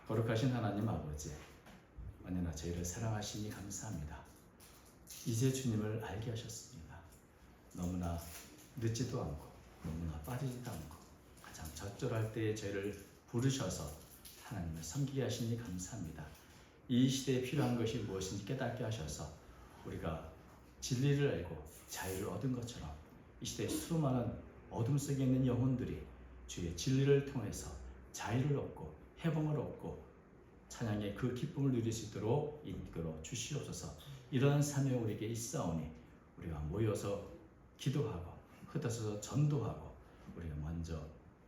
거룩하신 하나님 아버지, 언제나 저희를 사랑하시니 감사합니다. 이제 주님을 알게 하셨습니다. 너무나 늦지도 않고 너무나 빠르지도 않고 가장 적절할 때에 저희를 부르셔서 하나님을 섬기게 하시니 감사합니다. 이 시대에 필요한 것이 무엇인지 깨닫게 하셔서 우리가 진리를 알고 자유를 얻은 것처럼 이 시대에 수많은 어둠 속에 있는 영혼들이 주의 진리를 통해서 자유를 얻고 해방을 얻고 찬양의 그 기쁨을 누릴 수 있도록 이끌어 주시옵소서. 이러한 삶이 우리에게 있사오니 우리가 모여서 기도하고 흩어져서 전도하고 우리가 먼저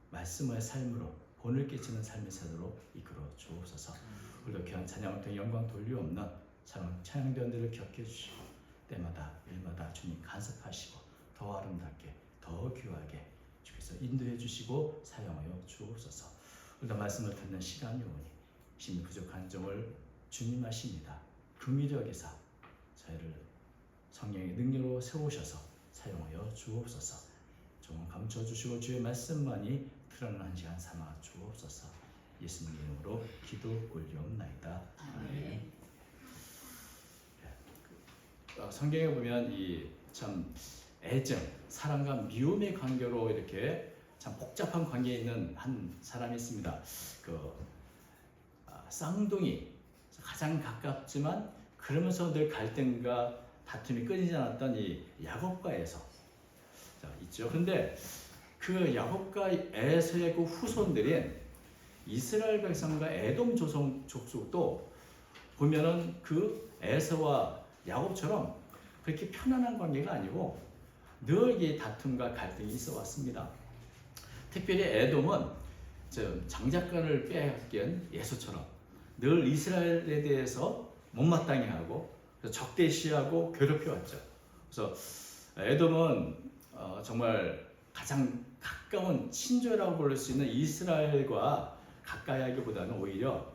말씀의 삶으로 본을 끼치는 삶을 살도록 이끌어 주옵소서. 우리도 귀한 찬양을 통해 영광 돌리옵는 찬양대원들을 격해 주시고 때마다 일마다 주님 간섭하시고 더 아름답게 더 귀하게 주께서 인도해 주시고 사용하여 주옵소서. 우리가 말씀을 듣는 시간이 오니 힘이 부족한 점을 주님 아십니다. 긍휼히 여기사 저희를 성령의 능력으로 세우셔서 사용하여 주옵소서. 조금 감춰주시고 주의 말씀만이 드러나는 한 시간 삼아 주옵소서. 예수님 이름으로 기도 올리옵나이다. 아멘. 성경에 보면 이 참 애정, 사랑과 미움의 관계로 이렇게 참 복잡한 관계에 있는 한 사람이 있습니다. 쌍둥이, 가장 가깝지만 그러면서 늘 갈등과 다툼이 끊이지 않았던 이 야곱과 에서 있죠. 그런데 그 야곱과 에서의 그 후손들인 이스라엘 백성과 에돔 족속도 보면은 그 에서와 야곱처럼 그렇게 편안한 관계가 아니고 늘 이 다툼과 갈등이 있어 왔습니다. 특별히 에돔은 장자권을 빼앗긴 예수처럼 늘 이스라엘에 대해서 못마땅해 하고 적대시하고 괴롭혀왔죠. 그래서 에돔은 정말 가장 가까운 친조라고 부를 수 있는 이스라엘과 가까이 하기보다는 오히려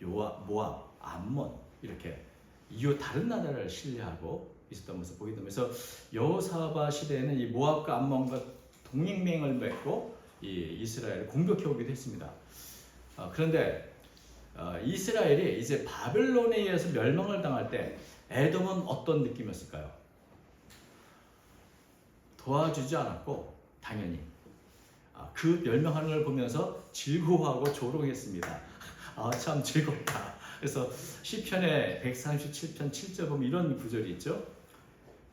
모압, 암몬 이렇게 이후 다른 나라를 신뢰하고 있었던 것을 보게 되면서 여호사밧 시대에는 이 모압과 암몬과 동맹을 맺고 이 이스라엘을 공격해 오기도 했습니다. 그런데 이스라엘이 이제 바벨론에 의해서 멸망을 당할 때 에돔은 어떤 느낌이었을까요? 도와주지 않았고 당연히 그 멸망하는 걸 보면서 즐거워하고 조롱했습니다. 참 즐겁다. 그래서 시편의 137편 7절 보면 이런 구절이 있죠.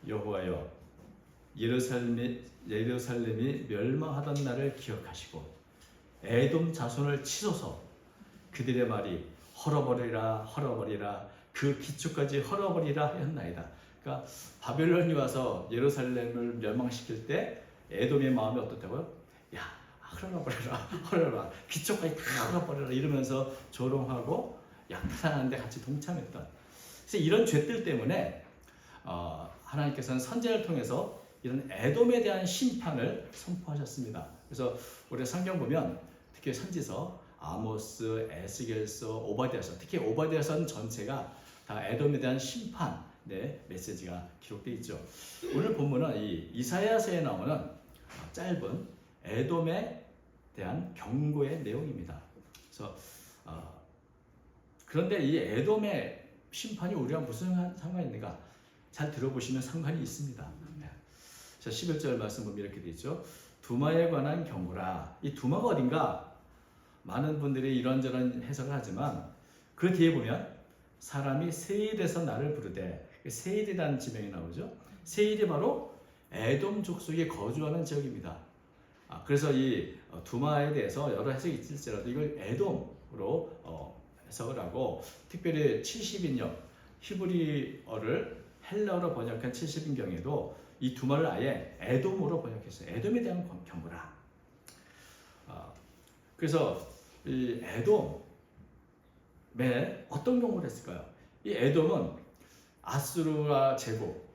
여호와여 예루살렘이 멸망하던 날을 기억하시고 에돔 자손을 치소서. 그들의 말이 헐어버리라 그 기초까지 헐어버리라 하였나이다. 그러니까 바벨론이 와서 예루살렘을 멸망시킬 때 에돔의 마음이 어떻다고요? 야, 헐어버려라 기초까지 다 헐어버려라 이러면서 조롱하고 약탈하는데 같이 동참했던. 그래서 이런 죄들 때문에 하나님께서는 선지자를 통해서 이런 에돔에 대한 심판을 선포하셨습니다. 그래서 우리 성경 보면 특히 선지서 아모스, 에스겔서, 오바댜서, 특히 오바댜서는 전체가 다 에돔에 대한 심판의 메시지가 기록되어 있죠. 오늘 본문은 이 이사야서에 나오는 짧은 에돔에 대한 경고의 내용입니다. 그래서 그런데 이 에돔의 심판이 우리가 무슨 상관이 있는가? 잘 들어보시면 상관이 있습니다. 자, 11절 말씀 보면 이렇게 되어 있죠. 두마에 관한 경고라. 이 두마가 어딘가? 많은 분들이 이런저런 해석을 하지만 그 뒤에 보면 사람이 세일에서 나를 부르되, 세일이라는 지명이 나오죠. 세일이 바로 에돔 족속이 거주하는 지역입니다. 그래서 이 두마에 대해서 여러 해석이 있을지라도 이걸 에돔으로 해석을 하고, 특별히 70인역 히브리어를 헬라어로 번역한 70인경에도 이 두마를 아예 에돔으로 번역했어요. 에돔에 대한 경고라. 그래서 이 에돔에 어떤 경고를 했을까요? 이 에돔은 아수르와 제국,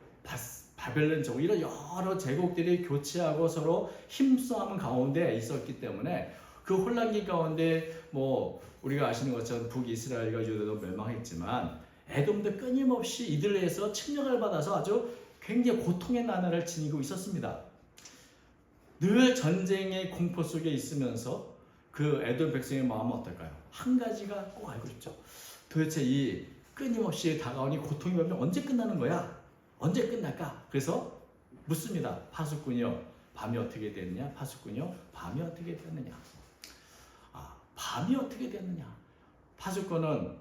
바벨론 제국 이런 여러 제국들이 교체하고 서로 힘싸움 가운데 있었기 때문에 그 혼란기 가운데 우리가 아시는 것처럼 북이스라엘과 유다도 멸망했지만 에돔도 끊임없이 이들에 의해서 침략을 받아서 아주 굉장히 고통의 나날을 지니고 있었습니다. 늘 전쟁의 공포 속에 있으면서 그 에돔 백성의 마음은 어떨까요? 한 가지가 꼭 알고 싶죠. 도대체 이 끊임없이 다가오니 고통이 언제 끝나는 거야? 언제 끝날까? 그래서 묻습니다. 파수꾼이요, 밤이 어떻게 됐느냐? 파수꾼이요, 밤이 어떻게 됐느냐? 밤이 어떻게 됐느냐? 파수꾼은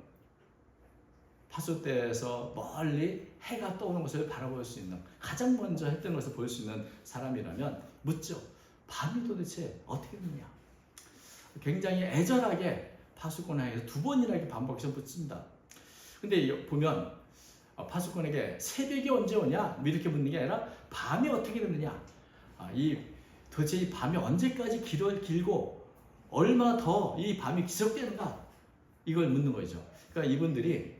파수대에서 멀리 해가 떠오는 것을 바라볼 수 있는, 가장 먼저 해 뜨는 것을 볼 수 있는 사람이라면 묻죠. 밤이 도대체 어떻게 됐느냐? 굉장히 애절하게 파수꾼에게 두 번이나 이렇게 반복해서 묻습니다. 근데 보면 파수꾼에게 새벽이 언제 오냐? 이렇게 묻는 게 아니라 밤이 어떻게 됐느냐? 도대체 이 밤이 언제까지 길고 얼마 더 이 밤이 지속되는가? 이걸 묻는 거죠. 그러니까 이분들이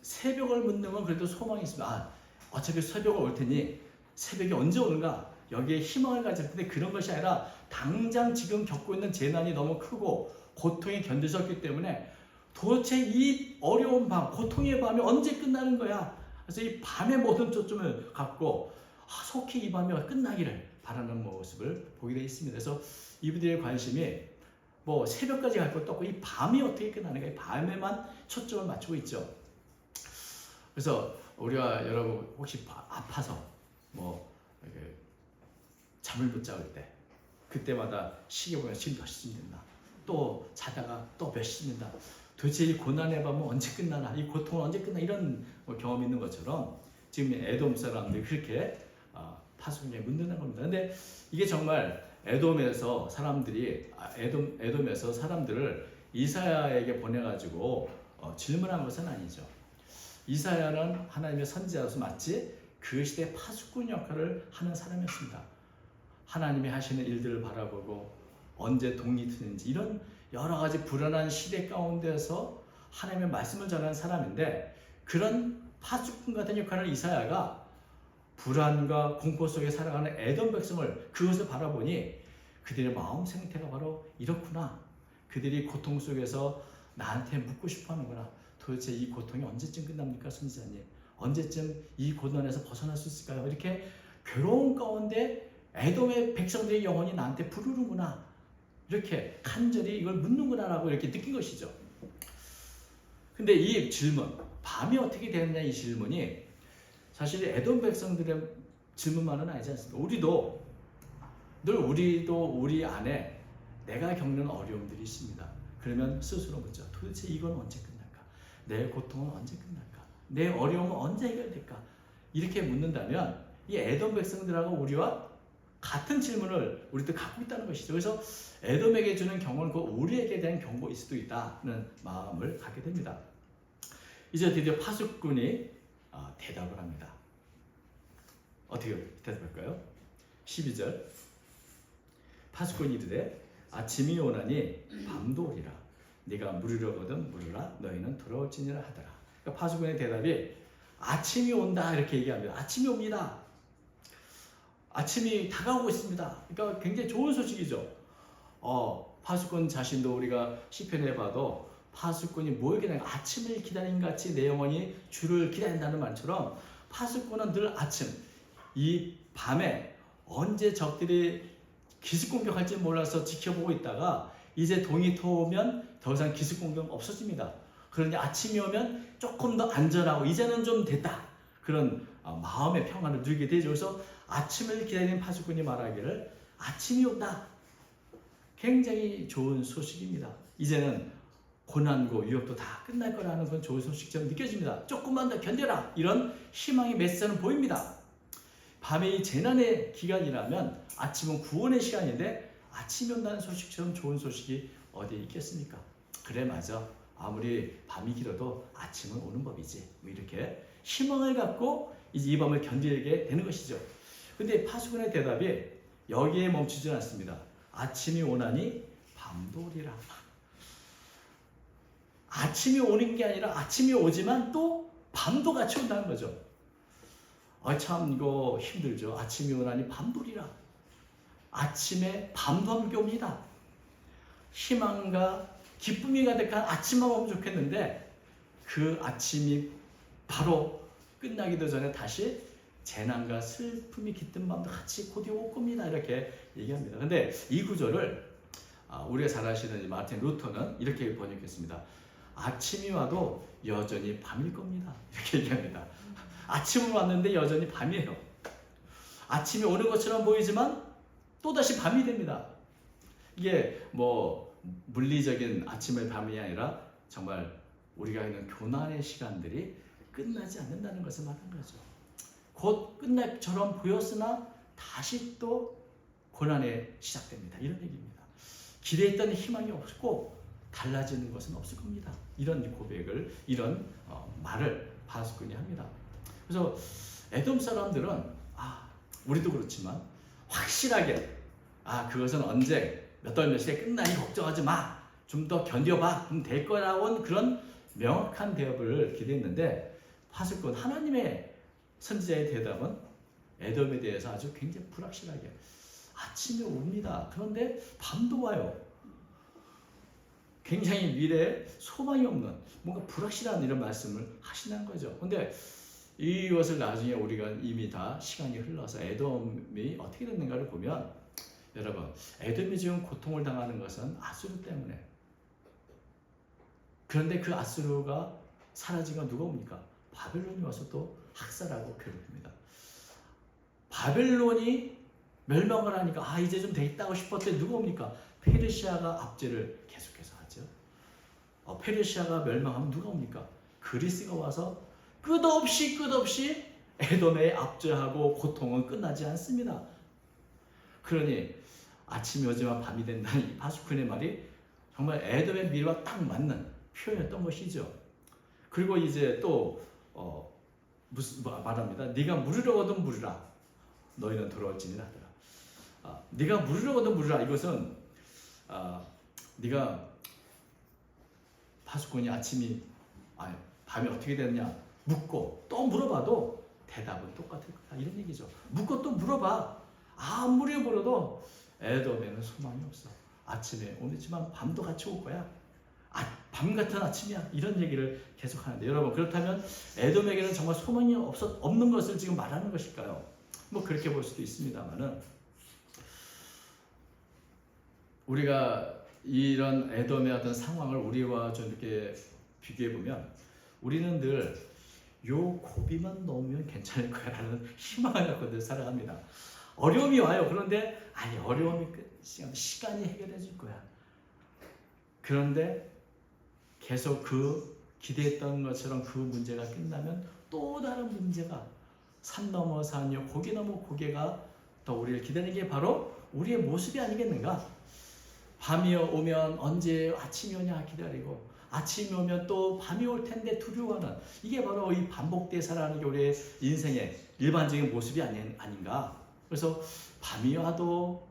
새벽을 묻는 건 그래도 소망이 있습니다. 어차피 새벽은 올 테니 새벽이 언제 오는가? 여기에 희망을 가질 텐데 그런 것이 아니라 당장 지금 겪고 있는 재난이 너무 크고 고통이 견딜 수 없기 때문에 도대체 이 어려운 밤, 고통의 밤이 언제 끝나는 거야? 그래서 이 밤의 모든 초점을 갖고 속히 이 밤이 끝나기를 바라는 모습을 보게 되어 있습니다. 그래서 이분들의 관심이 뭐 새벽까지 갈 것도 없고 이 밤이 어떻게 끝나는가, 이 밤에만 초점을 맞추고 있죠. 그래서 우리가 여러분 혹시 아파서 뭐 잠을 못 자올 때 그때마다 시계 보면 지금 몇 시쯤 됐나, 또 자다가 또 몇 시쯤 된다, 도대체 이 고난의 밤은 언제 끝나나, 이 고통은 언제 끝나, 이런 경험이 있는 것처럼 지금 에돔 사람들이 그렇게 파수꾼에게 묻는다는 겁니다. 근데 이게 정말 에돔에서 사람들을 이사야에게 보내가지고 질문한 것은 아니죠. 이사야는 하나님의 선지자로서 마치 그 시대 파수꾼 역할을 하는 사람이었습니다. 하나님이 하시는 일들을 바라보고 언제 동이 트는지 이런 여러 가지 불안한 시대 가운데서 하나님의 말씀을 전하는 사람인데, 그런 파수꾼 같은 역할을 이사야가 불안과 공포 속에 살아가는 에돔 백성을, 그것을 바라보니 그들의 마음 상태가 바로 이렇구나. 그들이 고통 속에서 나한테 묻고 싶어 하는구나. 도대체 이 고통이 언제쯤 끝납니까, 선지자님? 언제쯤 이 고난에서 벗어날 수 있을까요? 이렇게 괴로운 가운데 에돔의 백성들의 영혼이 나한테 부르는구나, 이렇게 간절히 이걸 묻는구나라고 이렇게 느낀 것이죠. 근데 이 질문, 밤이 어떻게 되느냐, 이 질문이 사실 에돔 백성들의 질문만은 아니지 않습니까? 우리도 우리 안에 내가 겪는 어려움들이 있습니다. 그러면 스스로 묻죠. 도대체 이건 언제 끝날까? 내 고통은 언제 끝날까? 내 어려움은 언제 해결될까? 이렇게 묻는다면 이 에돔 백성들하고 우리와 같은 질문을 우리도 갖고 있다는 것이죠. 그래서 에돔에게 주는 경고는 그 우리에게 대한 경고일 수도 있다는 마음을 갖게 됩니다. 이제 드디어 파수꾼이 대답을 합니다. 어떻게 대답할까요? 12절, 파수꾼이 이르되 아침이 오나니 밤도 오리라. 네가 물으려거든 물으라. 너희는 돌아올지니라 하더라. 그러니까 파수꾼의 대답이 아침이 온다, 이렇게 얘기합니다. 아침이 옵니다. 아침이 다가오고 있습니다. 그러니까 굉장히 좋은 소식이죠. 파수꾼 자신도 우리가 시편에 봐도 파수꾼이 뭘 기다리는, 아침을 기다린 같이 내 영혼이 주를 기다린다는 말처럼 파수꾼은 늘 아침, 이 밤에 언제 적들이 기습공격할지 몰라서 지켜보고 있다가 이제 동이 터오면 더 이상 기습공격 없어집니다. 그러니 아침이 오면 조금 더 안전하고 이제는 좀 됐다, 그런 마음의 평안을 누리게 되죠. 그래서 아침을 기다리는 파수꾼이 말하기를 아침이 온다. 굉장히 좋은 소식입니다. 이제는 고난고 위협도 다 끝날 거라는 건 좋은 소식처럼 느껴집니다. 조금만 더 견뎌라, 이런 희망의 메시지는 보입니다. 밤의 이 재난의 기간이라면 아침은 구원의 시간인데 아침이 온다는 소식처럼 좋은 소식이 어디에 있겠습니까? 그래, 맞아, 아무리 밤이 길어도 아침은 오는 법이지, 뭐 이렇게 희망을 갖고 이제 이 밤을 견디게 되는 것이죠. 근데 파수꾼의 대답이 여기에 멈추지 않습니다. 아침이 오나니 밤도 오리라. 아침이 오는 게 아니라 아침이 오지만 또 밤도 같이 온다는 거죠. 참 이거 힘들죠. 아침이 오나니 밤도 오리라. 아침에 밤도 함께 옵니다. 희망과 기쁨이 가득한 아침만 오면 좋겠는데 그 아침이 바로 끝나기도 전에 다시 재난과 슬픔이 깃든 밤도 같이 곧 올 겁니다, 이렇게 얘기합니다. 근데 이 구절을 우리가 잘 아시는 마틴 루터는 이렇게 번역했습니다. 아침이 와도 여전히 밤일 겁니다. 이렇게 얘기합니다. 아침은 왔는데 여전히 밤이에요. 아침이 오는 것처럼 보이지만 또다시 밤이 됩니다. 이게 뭐 물리적인 아침의 밤이 아니라 정말 우리가 있는 교난의 시간들이 끝나지 않는다는 것을 말하는 거죠. 곧 끝날처럼 보였으나 다시 또 고난이 시작됩니다. 이런 얘기입니다. 기대했던 희망이 없고 달라지는 것은 없을 겁니다. 이런 고백을, 이런 말을 바스군이 합니다. 그래서 에돔 사람들은 우리도 그렇지만 확실하게 그것은 언제 몇 달 며칠에 끝나니 걱정하지 마, 좀 더 견뎌봐, 좀 될 거라고 그런 명확한 대답을 기대했는데 바스군 하나님의 선지자의 대답은 에돔에 대해서 아주 굉장히 불확실하게 아침이 옵니다. 그런데 밤도 와요. 굉장히 미래에 소망이 없는 뭔가 불확실한 이런 말씀을 하시는 거죠. 근데 이것을 나중에 우리가 이미 다 시간이 흘러서 에돔이 어떻게 됐는가를 보면, 여러분, 에돔이 지금 고통을 당하는 것은 아수르 때문에. 그런데 그 아수르가 사라진 건 누가 옵니까? 바벨론이 와서 또 학살하고 괴롭힙니다. 바벨론이 멸망을 하니까 이제 좀 되겠다고 싶었더니 누가 옵니까? 페르시아가 압제를 계속해서 하죠. 페르시아가 멸망하면 누가 옵니까? 그리스가 와서 끝없이 에돔에 압제하고 고통은 끝나지 않습니다. 그러니 아침이 오지만 밤이 된다는 이 바스군의 말이 정말 에돔의 미래와 딱 맞는 표현이었던 것이죠. 그리고 이제 또 말합니다. 네가 물으려거든 물으라, 너희는 돌아올지니라 하더라. 네가 물으려거든 물으라. 이것은 네가 바스군이 밤이 어떻게 됐냐 묻고 또 물어봐도 대답은 똑같을 거다, 이런 얘기죠. 묻고 또 물어봐. 아무리 물어도 에돔에는 소망이 없어. 아침에 오겠지만 밤도 같이 올 거야. 밤 같은 아침이야. 이런 얘기를 계속 하는데, 여러분, 그렇다면 에돔에게는 정말 소망이 없는 것을 지금 말하는 것일까요? 뭐 그렇게 볼 수도 있습니다만은, 우리가 이런 에돔의 어떤 상황을 우리와 좀 이렇게 비교해 보면, 우리는 늘 요 고비만 넘으면 괜찮을 거야라는 희망을 갖고 늘 살아갑니다. 어려움이 와요. 그런데 어려움이 시간이 해결해 줄 거야. 그런데 계속 그 기대했던 것처럼 그 문제가 끝나면 또 다른 문제가 산 넘어 산이요 고개 넘어 고개가 더 우리를 기다리는 게 바로 우리의 모습이 아니겠는가? 밤이 오면 언제 아침이 오냐 기다리고, 아침이 오면 또 밤이 올 텐데 두려워하는, 이게 바로 이 반복되어 살아가는 게 우리의 인생의 일반적인 모습이 아닌가? 그래서 밤이 와도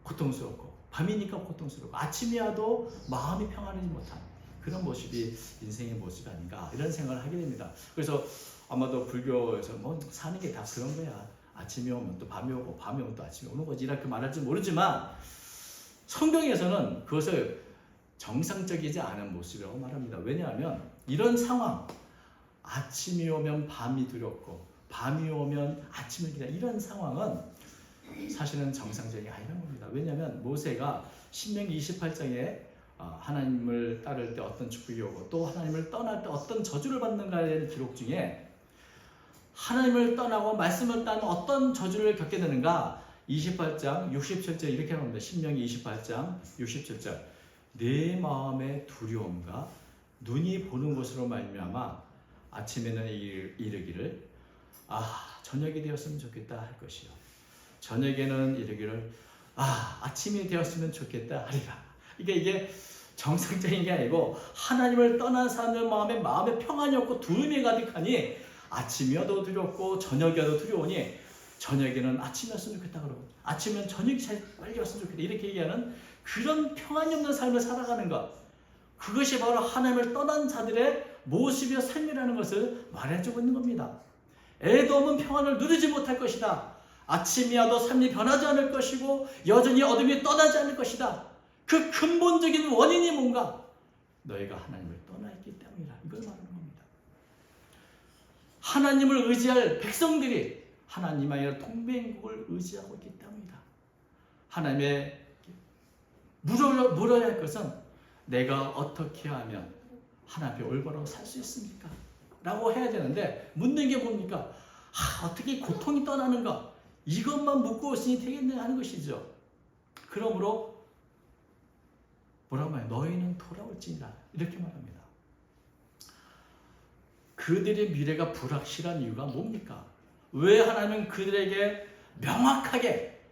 고통스럽고, 밤이니까 고통스럽고, 아침이 와도 마음이 평안하지 못한 그런 모습이 인생의 모습이 아닌가, 이런 생각을 하게 됩니다. 그래서 아마도 불교에서 뭐 사는 게 다 그런 거야. 아침이 오면 또 밤이 오고, 밤이 오면 또 아침이 오는 거지, 이렇게 말할지 모르지만 성경에서는 그것을 정상적이지 않은 모습이라고 말합니다. 왜냐하면 이런 상황, 아침이 오면 밤이 두렵고 밤이 오면 아침을 기다려, 이런 상황은 사실은 정상적이 아니라는 겁니다. 왜냐하면 모세가 신명기 28장에 하나님을 따를 때 어떤 축복이 오고 또 하나님을 떠날 때 어떤 저주를 받는가에 대한 기록 중에 하나님을 떠나고 말씀을 따는 어떤 저주를 겪게 되는가, 28장 67절 이렇게 합니다. 신명기 28장 67절, 내 마음의 두려움과 눈이 보는 것으로 말미암아 아침에는 이르기를 저녁이 되었으면 좋겠다 할 것이요, 저녁에는 이르기를 아침이 되었으면 좋겠다 하리라. 이게 정상적인 게 아니고 하나님을 떠난 사람들 마음에 평안이 없고 두려움이 가득하니 아침이어도 두렵고 저녁이어도 두려우니 저녁에는 아침이었으면 좋겠다 그러고, 아침은 저녁이 잘 빨리 왔으면 좋겠다, 이렇게 얘기하는 그런 평안이 없는 삶을 살아가는 것, 그것이 바로 하나님을 떠난 자들의 모습이요 삶이라는 것을 말해주고 있는 겁니다. 에돔은 평안을 누리지 못할 것이다. 아침이 와도 삶이 변하지 않을 것이고 여전히 어둠이 떠나지 않을 것이다. 그 근본적인 원인이 뭔가? 너희가 하나님을 떠나 있기 때문이다. 이걸 말하는 겁니다. 하나님을 의지할 백성들이 하나님의 통배행국을 의지하고 있기 때문이다. 하나님의 물어야 할 것은 내가 어떻게 하면 하나님 앞에 올바로 살 수 있습니까? 라고 해야 되는데 묻는 게 뭡니까? 어떻게 고통이 떠나는가? 이것만 묻고 있으니 되겠네 하는 것이죠. 그러므로 뭐라고 말해요? 너희는 돌아올지니라 이렇게 말합니다. 그들의 미래가 불확실한 이유가 뭡니까? 왜 하나님은 그들에게 명확하게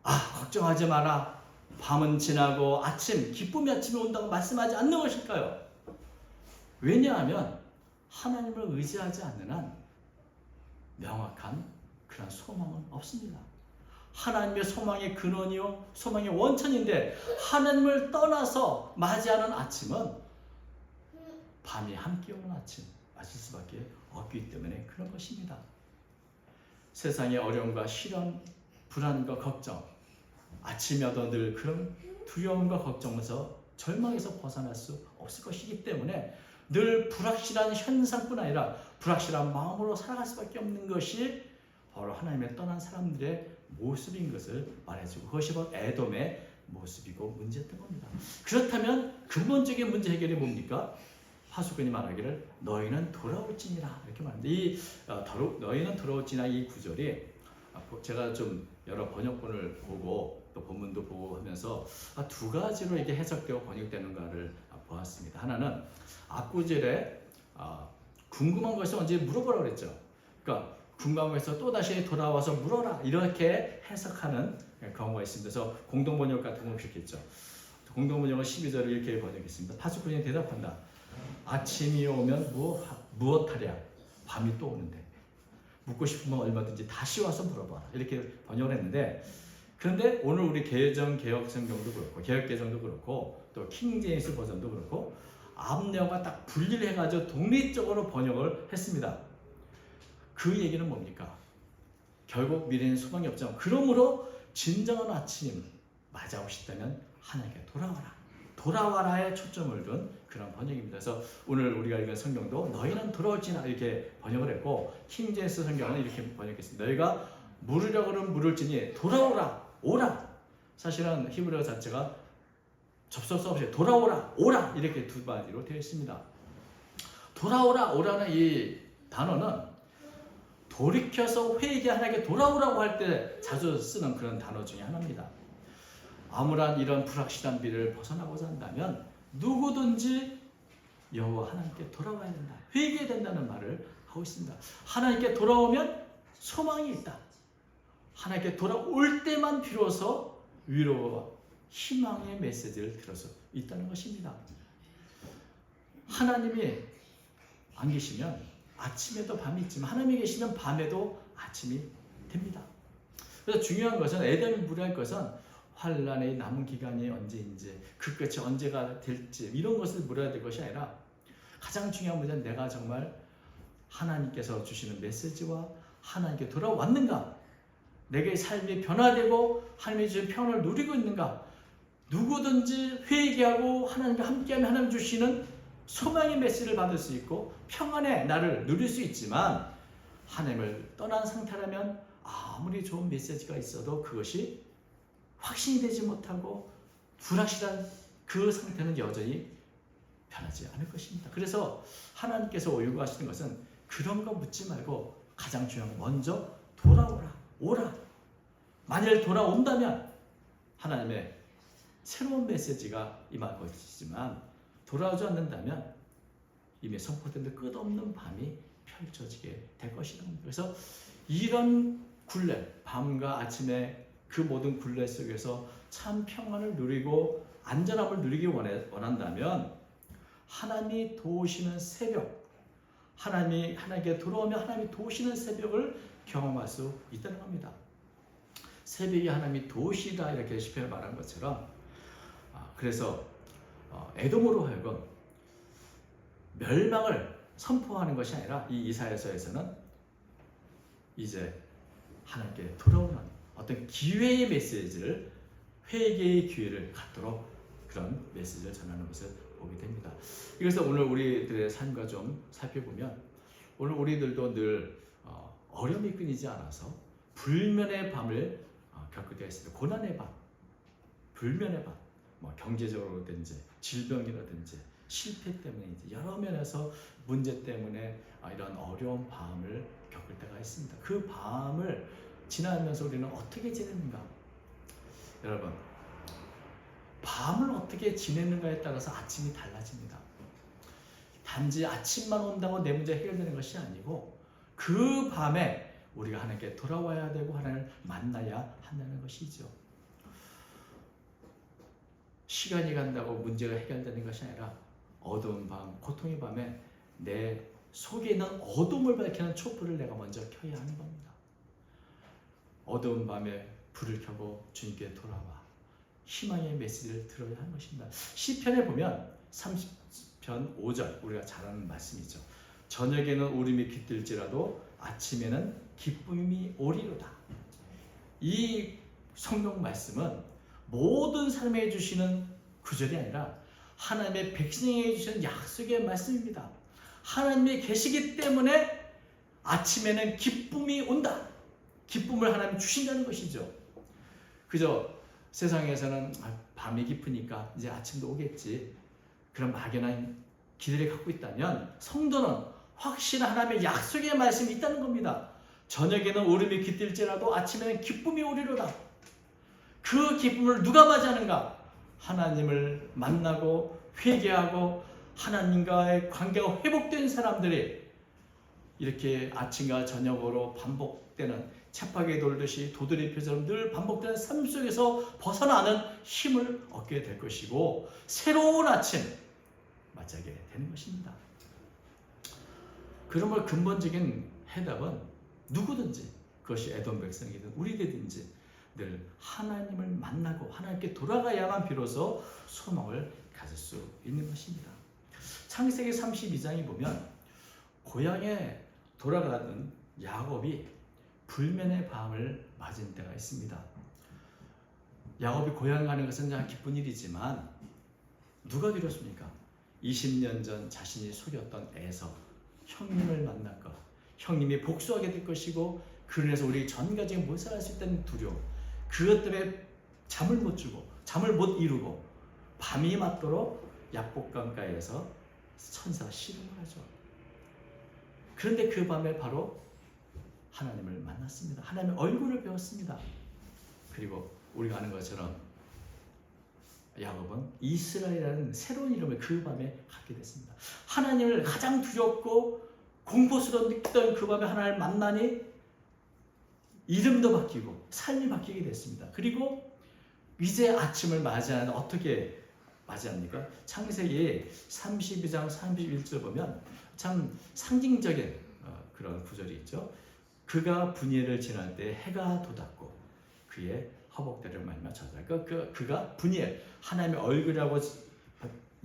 걱정하지 마라. 밤은 지나고 기쁨이 아침에 온다고 말씀하지 않는 것일까요? 왜냐하면 하나님을 의지하지 않는 한 명확한 그런 소망은 없습니다. 하나님의 소망의 근원이요 소망의 원천인데 하나님을 떠나서 맞이하는 아침은 밤이 함께 오는 아침 맞을 수밖에 없기 때문에 그런 것입니다. 세상의 어려움과 시련, 불안과 걱정, 아침이 와도 늘 그런 두려움과 걱정에서 절망에서 벗어날 수 없을 것이기 때문에 늘 불확실한 현상뿐 아니라 불확실한 마음으로 살아갈 수밖에 없는 것이 바로 하나님의 떠난 사람들의 모습인 것을 말해주고 그것이 바로 에돔의 모습이고 문제였던 겁니다. 그렇다면 근본적인 문제 해결이 뭡니까? 하수근이 말하기를 너희는 돌아올지니라 이렇게 말합니다. 이 너희는 돌아올지나 이 구절이 제가 좀 여러 번역본을 보고 또 본문도 보고 하면서 두 가지로 이게 해석되고 번역되는가를 보았습니다. 하나는 앞구절에 궁금한 것이 언제 물어보라고 그랬죠. 그러니까 궁금한 것에서 또 다시 돌아와서 물어라 이렇게 해석하는 경우가 있습니다. 그래서 공동번역 같은 건 그렇겠죠. 공동번역은 12절을 이렇게 번역했습니다. 파수꾼이 대답한다. 아침이 오면 무엇하랴? 밤이 또 오는데 묻고 싶으면 얼마든지 다시 와서 물어봐라 이렇게 번역을 했는데 그런데 오늘 우리 개혁성경도 그렇고 개혁개정도 그렇고 또 킹제임스 버전도 그렇고 앞뒤가 딱 분리를 해가지고 독립적으로 번역을 했습니다. 그 얘기는 뭡니까? 결국 미래는 소망이 없죠. 그러므로 진정한 아침 맞아오시다면 하나님께 돌아와라에 초점을 둔 그런 번역입니다. 그래서 오늘 우리가 읽은 성경도 너희는 돌아올지나 이렇게 번역을 했고 킹제임스 성경은 이렇게 번역했습니다. 너희가 물으려고는 물을지니 오라. 사실은 히브리어 자체가 접속사 없이 돌아오라, 오라 이렇게 두 마디로 되어 있습니다. 오라는 이 단어는 돌이켜서 회개하나님께 돌아오라고 할 때 자주 쓰는 그런 단어 중에 하나입니다. 아무런 이런 불확실한 미래를 벗어나고자 한다면 누구든지 여호와 하나님께 돌아와야 된다. 회개해야 된다는 말을 하고 있습니다. 하나님께 돌아오면 소망이 있다. 하나님께 돌아올 때만 비로소 위로와 희망의 메시지를 들을 수 있다는 것입니다. 하나님이 안 계시면 아침에도 밤이 있지만 하나님이 계시면 밤에도 아침이 됩니다. 그래서 중요한 것은 에덴이 무리할 것은 환란의 남은 기간이 언제인지 그 끝이 언제가 될지 이런 것을 물어야 될 것이 아니라 가장 중요한 문제는 내가 정말 하나님께서 주시는 메시지와 하나님께 돌아왔는가? 내게 삶이 변화되고 하나님이 주신 평안을 누리고 있는가? 누구든지 회개하고 하나님과 함께하면 하나님 주시는 소망의 메시지를 받을 수 있고 평안의 날을 누릴 수 있지만 하나님을 떠난 상태라면 아무리 좋은 메시지가 있어도 그것이 확신이 되지 못하고 불확실한 그 상태는 여전히 변하지 않을 것입니다. 그래서 하나님께서 요구하시는 것은 그런 거 묻지 말고 가장 중요한 건 먼저 오라. 만일 돌아온다면 하나님의 새로운 메시지가 임할 것이지만 돌아오지 않는다면 이미 선포된 끝없는 밤이 펼쳐지게 될 것이다. 그래서 이런 굴레, 밤과 아침의 그 모든 굴레 속에서 참 평안을 누리고 안전함을 누리기 원한다면 하나님이 도우시는 새벽, 하나님께 돌아오면 하나님이 도우시는 새벽을 경험할 수 있다는 겁니다. 새벽이 하나님이 도우시다 이렇게 시편에 말한 것처럼 그래서 에돔으로 하여금 멸망을 선포하는 것이 아니라 이 이사야서에서는 이제 하나님께 돌아오는 어떤 기회의 메시지를 회개의 기회를 갖도록 그런 메시지를 전하는 것을 보게 됩니다. 그래서 오늘 우리들의 삶과 좀 살펴보면 오늘 우리들도 늘 어려움이 끊이지 않아서 불면의 밤을 겪게 되어 있습니다. 고난의 밤, 불면의 밤. 뭐 경제적으로든지 질병이라든지 실패 때문에 여러 면에서 문제 때문에 이런 어려운 밤을 겪을 때가 있습니다. 그 밤을 지나면서 우리는 어떻게 지내는가? 여러분, 밤을 어떻게 지내는가에 따라서 아침이 달라집니다. 단지 아침만 온다고 내 문제가 해결되는 것이 아니고 그 밤에 우리가 하나님께 돌아와야 되고 하나님을 만나야 한다는 것이죠. 시간이 간다고 문제가 해결되는 것이 아니라 어두운 밤, 고통의 밤에 내 속에 있는 어둠을 밝히는 촛불을 내가 먼저 켜야 하는 겁니다. 어두운 밤에 불을 켜고 주님께 돌아와 희망의 메시지를 들어야 하는 것입니다. 시편에 보면 30편 5절 우리가 잘 아는 말씀이죠. 저녁에는 울음이 깃들지라도 아침에는 기쁨이 오리로다. 이 성경 말씀은 모든 사람에게 주시는 구절이 아니라 하나님의 백성에게 주시는 약속의 말씀입니다. 하나님이 계시기 때문에 아침에는 기쁨이 온다. 기쁨을 하나님 주신다는 것이죠. 그저 세상에서는 밤이 깊으니까 이제 아침도 오겠지, 그런 막연한 기대를 갖고 있다면 성도는 확실한 하나님의 약속의 말씀이 있다는 겁니다. 저녁에는 울음이 깃들지라도 아침에는 기쁨이 오리로다. 그 기쁨을 누가 맞이하는가? 하나님을 만나고 회개하고 하나님과의 관계가 회복된 사람들이 이렇게 아침과 저녁으로 반복되는 쳇바퀴 돌듯이 도드리표처럼 늘 반복되는 삶 속에서 벗어나는 힘을 얻게 될 것이고 새로운 아침 맞이하게 되는 것입니다. 그러므로 근본적인 해답은 누구든지, 그것이 에돔 백성이든 우리들든지 늘 하나님을 만나고 하나님께 돌아가야만 비로소 소망을 가질 수 있는 것입니다. 창세기 32장에 보면 고향에 돌아가는 야곱이 불면의 밤을 맞은 때가 있습니다. 야곱이 고향 가는 것은 참 기쁜 일이지만 누가 두렵습니까? 20년 전 자신이 속였던 에서 형님을 만날 것, 형님이 복수하게 될 것이고 그래서 우리 전 가정이 못 살아갈 수 있다는 두려움, 그것 때문에 잠을 못 주고 잠을 못 이루고 밤이 맞도록 약복강가에서 천사가 씨름을 하죠. 그런데 그 밤에 바로 하나님을 만났습니다. 하나님의 얼굴을 배웠습니다. 그리고 우리가 아는 것처럼 야곱은 이스라엘이라는 새로운 이름을 그 밤에 갖게 됐습니다. 하나님을 가장 두렵고 공포스러웠던 그 밤에 하나님을 만나니 이름도 바뀌고 삶이 바뀌게 됐습니다. 그리고 이제 아침을 맞이하는 어떻게 맞이합니까? 창세기 32장 31절 보면 참 상징적인 그런 구절이 있죠. 그가 분예를 지날 때 해가 돋았고 그의 허벅대를 말미암아 젖었다. 그가 분예, 하나님의 얼굴이라고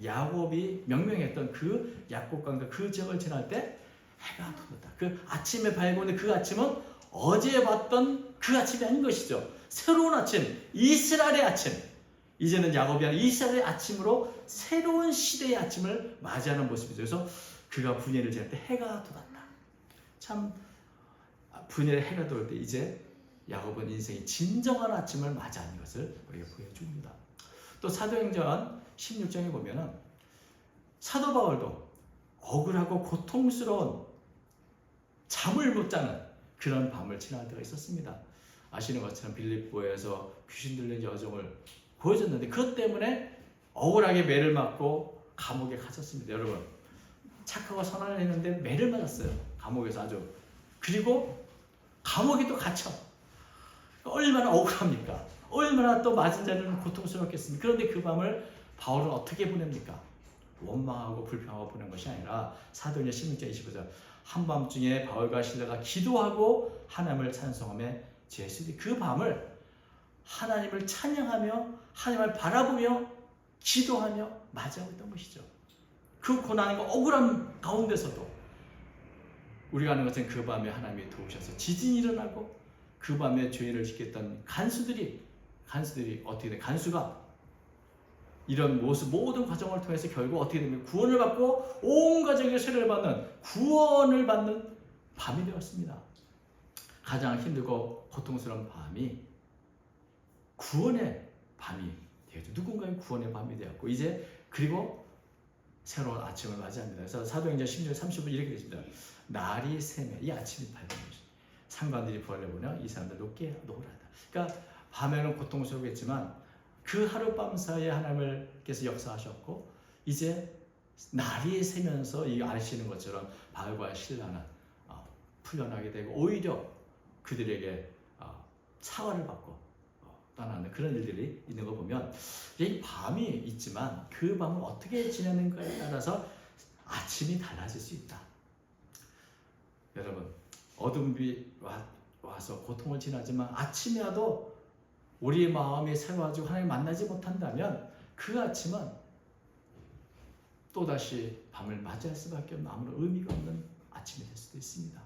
야곱이 명명했던 그 약복강과 그 지역을 지날 때 해가 돋았다. 그 아침에 밝은 그 아침은 어제 봤던 그 아침이 아닌 것이죠. 새로운 아침, 이스라엘의 아침. 이제는 야곱이 아니라 이스라엘의 아침으로 새로운 시대의 아침을 맞이하는 모습이죠. 그래서 그가 분예를 지날 때 해가 돋았다. 참 분예의 해가 돋을 때 이제 야곱은 인생의 진정한 아침을 맞이하는 것을 우리에게 보여줍니다. 또 사도행전 16장에 보면은 사도 바울도 억울하고 고통스러운 잠을 못 자는 그런 밤을 지날 때가 있었습니다. 아시는 것처럼 빌립보에서 귀신 들린 여종을 보여줬는데 그것 때문에 억울하게 매를 맞고 감옥에 갇혔습니다. 여러분, 착하고 선한을 했는데 매를 맞았어요. 감옥에서 아주. 그리고 감옥에 또 갇혀. 얼마나 억울합니까? 얼마나 또 맞은 자는 고통스럽겠습니까? 그런데 그 밤을 바울은 어떻게 보냅니까? 원망하고 불평하고 보낸 것이 아니라 사도행전 16장 25절 한밤중에 바울과 실라가 기도하고 하나님을 찬송하며 제수들이 그 밤을 하나님을 찬양하며 하나님을 바라보며 기도하며 맞이하고 있던 것이죠. 그 고난과 억울함 가운데서도 우리가 아는 것은 그 밤에 하나님이 도우셔서 지진이 일어나고 그 밤에 죄를 짓겠던 간수들이 어떻게 돼? 간수가 이런 모든 과정을 통해서 결국 어떻게 되면 구원을 받고 온 가정의 세례를 받는 구원을 받는 밤이 되었습니다. 가장 힘들고 고통스러운 밤이 구원의 밤이 되겠죠. 누군가의 구원의 밤이 되었고 이제 그리고 새로운 아침을 맞이합니다. 그래서 사도행전 16절 35절 이렇게 되십니다. 날이 새면 이 아침이 밝은 것이 상관들이 부활해 보면 이 사람들 높게 노라다. 그러니까 밤에는 고통스럽겠지만 그 하룻밤 사이에 하나님께서 역사하셨고 이제 날이 새면서 이 아시는 것처럼 바울과 실라는 풀려나게 되고 오히려 그들에게 사과를 받고 떠나는 그런 일들이 있는 거 보면 이 밤이 있지만 그 밤을 어떻게 지내는가에 따라서 아침이 달라질 수 있다. 여러분 어둠이 와서 고통을 지나지만 아침이 와도 우리의 마음이 새로워지고 하나님 만나지 못한다면 그 아침은 또다시 밤을 맞이할 수밖에 없는 아무런 의미가 없는 아침이 될 수도 있습니다.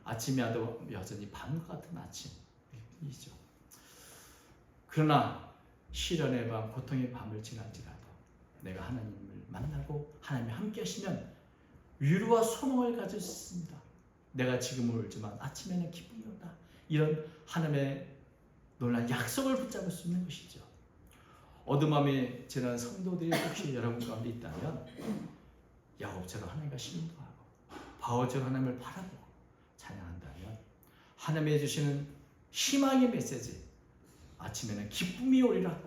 아침이 와도 여전히 밤과 같은 아침이죠. 그러나 시련의 밤, 고통의 밤을 지날지라도 내가 하나님을 만나고 하나님이 함께 하시면 위로와 소망을 가질 수 있습니다. 내가 지금은 울지만 아침에는 기쁨이 온다. 이런 하나님의 놀라운 약속을 붙잡을 수 있는 것이죠. 어둠함에 지난 성도들이 혹시 여러분 가운데 있다면 야곱처럼 하나님과 신도하고 바울처럼 하나님을 바라보고 찬양한다면 하나님이 주시는 희망의 메시지 아침에는 기쁨이 오리라.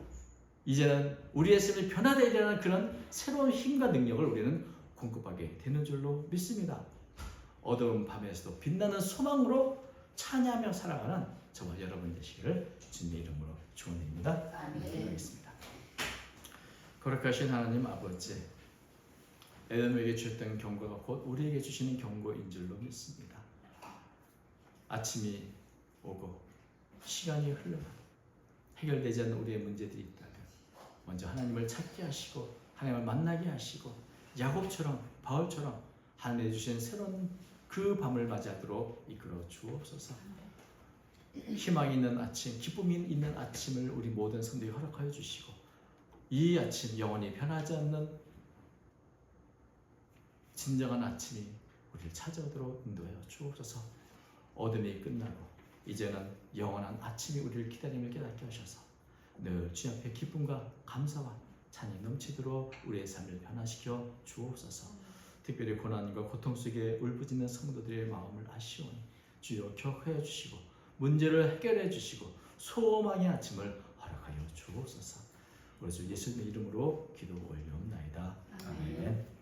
이제는 우리의 삶이 변화되리라는 그런 새로운 힘과 능력을 우리는 공급하게 되는 줄로 믿습니다. 어두운 밤에서도 빛나는 소망으로 찬양하며 살아가는 저와 여러분 되시기를 주님의 이름으로 축원드립니다. 기도하겠습니다. 거룩하신 하나님 아버지, 에덴에게 주셨던 경고가 곧 우리에게 주시는 경고인 줄로 믿습니다. 아침이 오고 시간이 흘러가고 해결되지 않는 우리의 문제들이 있다면 먼저 하나님을 찾게 하시고 하나님을 만나게 하시고 야곱처럼 바울처럼 하나님이 주신 새로운 그 밤을 맞이하도록 이끌어 주옵소서. 희망이 있는 아침, 기쁨이 있는 아침을 우리 모든 성도에 허락하여 주시고 이 아침 영원히 변하지 않는 진정한 아침이 우리를 찾아오도록 인도하여 주옵소서. 어둠이 끝나고 이제는 영원한 아침이 우리를 기다림을 깨닫게 하셔서 늘 주 앞에 기쁨과 감사와 찬이 넘치도록 우리의 삶을 변화시켜 주옵소서. 특별히 고난과 고통 속에 울부짖는 성도들의 마음을 아시오니 주여 격하여 주시고 문제를 해결해 주시고 소망의 아침을 허락하여 주옵소서. 우리 주 예수님의 이름으로 기도 올려옵나이다. 아멘.